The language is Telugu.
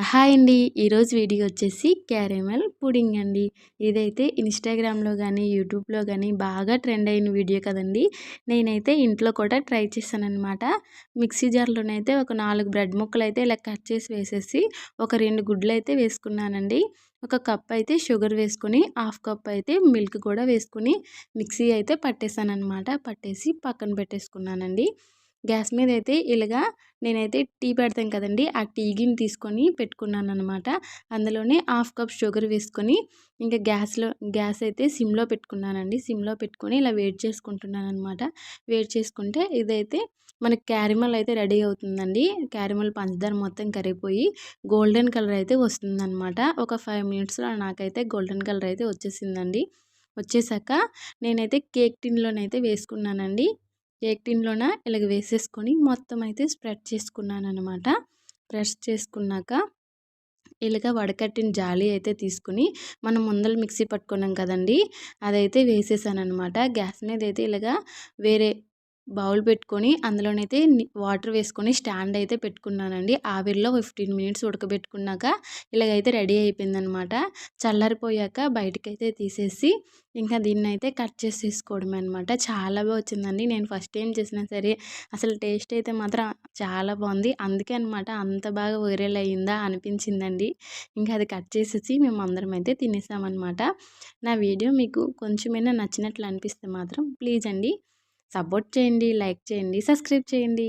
హాయ్ అండి. ఈరోజు వీడియో వచ్చేసి క్యారమెల్ పుడింగ్ అండి. ఇదైతే ఇన్‌స్టాగ్రామ్‌లో గానీ, యూట్యూబ్‌లో గానీ బాగా ట్రెండ్ అయిన వీడియో కదండీ. నేనైతే ఇంట్లో కూడా ట్రై చేశాననమాట. మిక్సీ జార్‌లోనైతే ఒక 4 బ్రెడ్ ముక్కలైతే ఇలా కట్ చేసి వేసేసి, ఒక 2 గుడ్లైతే వేసుకున్నానండి. ఒక కప్ అయితే షుగర్ వేసుకొని, హాఫ్ కప్ అయితే మిల్క్ కూడా వేసుకొని మిక్సీ అయితే పట్టేసాననమాట. పట్టేసి పక్కన పెట్టేసుకున్నానండి. గ్యాస్ మీద అయితే ఇలాగా నేనైతే టీ పెడతాం కదండీ! ఆ టీ గిన్నె తీసుకొని పెట్టుకున్నాననమాట. అందులోనే హాఫ్ కప్ షుగర్ వేసుకొని ఇంకా గ్యాస్ అయితే సిమ్‌లో పెట్టుకున్నానండి. సిమ్‌లో పెట్టుకొని ఇలా వేడి చేసుకుంటున్నాననమాట. వేడి చేసుకుంటే ఇదైతే మనకి క్యారమెల్ అయితే రెడీ అవుతుందండి. క్యారమెల్ పంచదార మొత్తం కరిగిపోయి గోల్డెన్ కలర్ అయితే వస్తుందనమాట. ఒక 5 మినిట్స్‌లో నాకైతే గోల్డెన్ కలర్ అయితే వచ్చేసిందండి. వచ్చేసాక నేనైతే కేక్ టిన్‌లోనైతే వేసుకున్నానండి. కేక్ టిన్‌లోన ఇలాగ వేసేసుకొని మొత్తం అయితే స్ప్రెడ్ చేసుకున్నాననమాట. ప్రెస్ చేసుకున్నాక ఇలాగ వడకట్టిన జాలి అయితే తీసుకొని మనం ముందల మిక్సీ పట్టుకున్నాం కదండీ! అదైతే వేసేసాననమాట. గ్యాస్ మీద అయితే ఇలాగా వేరే బౌల్ పెట్టుకొని అందులోనైతే వాటర్ వేసుకొని స్టాండ్ అయితే పెట్టుకున్నానండి. ఆవిరిలో 15 మినిట్స్ ఉడకబెట్టుకున్నాక ఇలాగైతే రెడీ అయిపోయిందనమాట. చల్లారిపోయాక బయటకైతే తీసేసి ఇంకా దీన్నైతే కట్ చేసేసుకోవడమే అనమాట. చాలా వచ్చిందండి. నేను ఫస్ట్ టైం చేసినా సరే అసలు టేస్ట్ అయితే మాత్రం చాలా బాగుంది. అందుకే అనమాట అంత బాగా వైరల్ అయ్యిందా అనిపించిందండి. ఇంకా అది కట్ చేసేసి మేమందరం అయితే తినేసామన్నమాట. నా వీడియో మీకు కొంచెమైనా నచ్చినట్లు అనిపిస్తే మాత్రం ప్లీజ్ అండి సపోర్ట్ చేయండి, లైక్ చేయండి, సబ్స్క్రైబ్ చేయండి.